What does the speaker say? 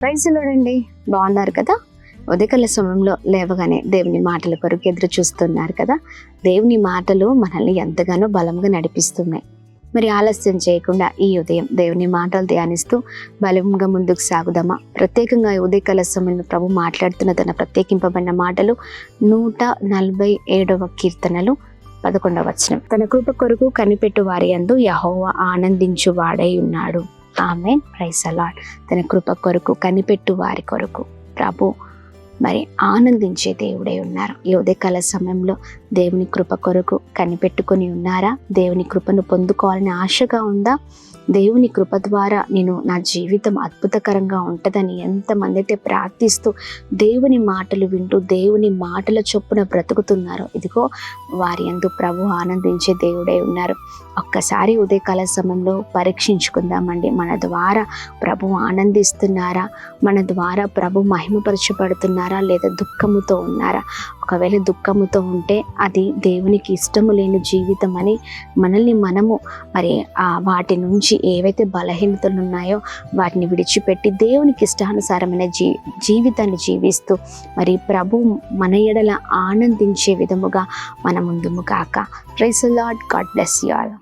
Praise చూడండి, బాగున్నారు కదా? ఉదయకాల సమయంలో లేవగానే దేవుని మాటల కొరకు ఎదురు చూస్తున్నారు కదా? దేవుని మాటలు మనల్ని ఎంతగానో బలంగా నడిపిస్తున్నాయి. మరి ఆలస్యం చేయకుండా ఈ ఉదయం దేవుని మాటలు ధ్యానిస్తూ బలంగా ముందుకు సాగుదామా? ప్రత్యేకంగా ఉదయకాల సమయంలో ప్రభు మాట్లాడుతున్న తన ప్రత్యేకింపబడిన మాటలు 147వ కీర్తనలు 11వ వచనం. తన కృప కొరకు కనిపెట్టు వారి యందు యెహోవా ఆనందించు వాడై ఉన్నాడు. ఆమేన్. Praise the Lord. తన కృప కొరకు కనిపెట్టు వారి కొరకు ప్రభు మరి ఆనందించే దేవుడై ఉన్నారు. ఈ ఉదయకాల సమయంలో దేవుని కృప కొరకు కనిపెట్టుకొని ఉన్నారా? దేవుని కృపను పొందుకోవాలని ఆశగా ఉందా? దేవుని కృప ద్వారా నేను నా జీవితం అద్భుతకరంగా ఉంటుందని ఎంతమంది అయితే ప్రార్థిస్తూ దేవుని మాటలు వింటూ దేవుని మాటల చొప్పున బ్రతుకుతున్నారో, ఇదిగో వారి యందు ప్రభు ఆనందించే దేవుడై ఉన్నారు. ఒక్కసారి ఉదయకాల సమయంలో పరీక్షించుకుందామండి. మన ద్వారా ప్రభు ఆనందిస్తున్నారా? మన ద్వారా ప్రభు మహిమపరచబడుతున్నారా? లేదా దుఃఖముతో ఉన్నారా? ఒకవేళ దుఃఖముతో ఉంటే అది దేవునికి ఇష్టము లేని జీవితం అని మనల్ని మనము మరి వాటి నుంచి ఏవైతే బలహీనతలు ఉన్నాయో వాటిని విడిచిపెట్టి దేవునికి ఇష్టానుసారమైన జీవితాన్ని జీవిస్తూ మరి ప్రభు మన ఎడల ఆనందించే విధముగా మన ముందుము కాక. Praise the lord. God bless you all.